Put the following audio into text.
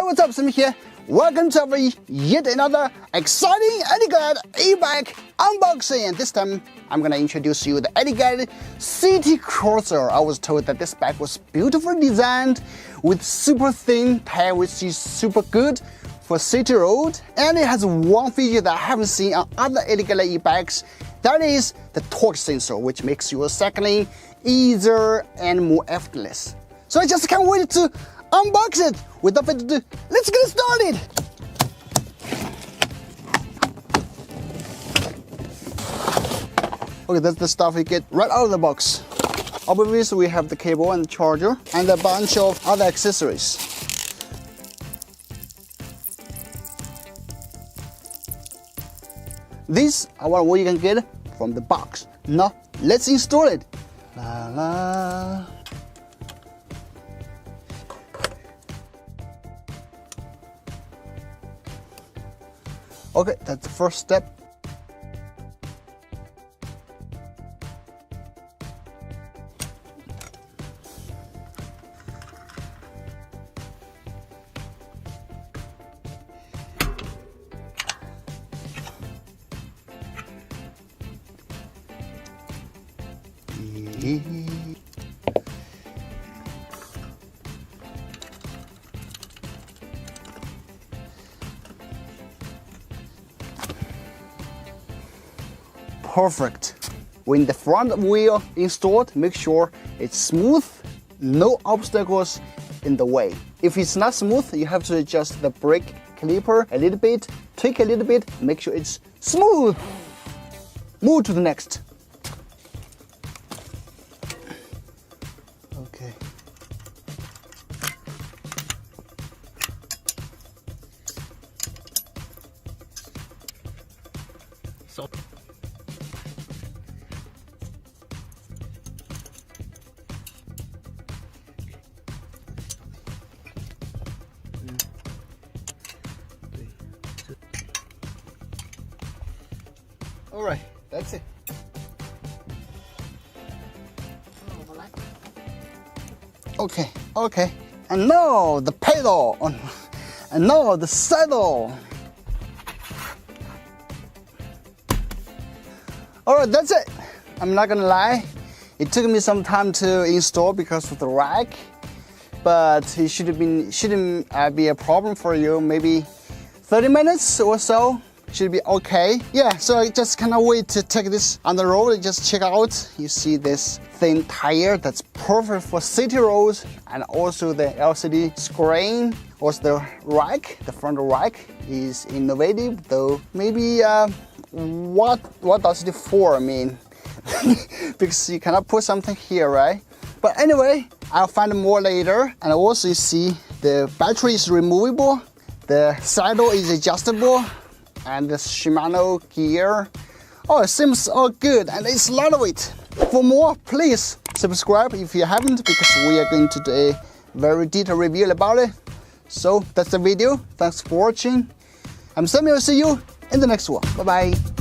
what's up, Sam here. Welcome to our yet another exciting Eleglide e-bike unboxing. And this time, I'm gonna introduce you the Eleglide Citycrosser. I was told that this bike was beautifully designed with super thin tire, which is super good for city road. And it has one feature that I haven't seen on other Eleglide e-bikes. That is the torque sensor, which makes your cycling easier and more effortless. So I just can't wait to unbox it. Without further ado, let's get started. Okay, that's the stuff you get right out of the box. Obviously, we have the cable and the charger and a bunch of other accessories. These are what you can get from the box. Now, let's install it. La la. Okay, that's the first step. Perfect. When the front wheel installed, make sure it's smooth, no obstacles in the way. If it's not smooth, you have to adjust the brake caliper a little bit, tweak a little bit, make sure it's smooth. Move to the next. Okay. So. All right, that's it. Okay. And now the pedal, and now the saddle. All right, that's it. I'm not gonna lie, it took me some time to install because of the rack, but it shouldn't be a problem for you. Maybe 30 minutes or so. Should be okay. Yeah, so I just cannot wait to take this on the road and just check out. You see this thin tire that's perfect for city roads, and also the LCD screen. Also the rack, the front rack is innovative, though maybe what does it for? I mean, because you cannot put something here, right? But anyway, I'll find more later. And also you see the battery is removable, the saddle is adjustable, and the Shimano gear. Oh, it seems all good, and it's lightweight. For more, please subscribe if you haven't, because we are going to do a very detailed review about it. So that's the video. Thanks for watching. I'm Samuel. See you in the next one. Bye bye.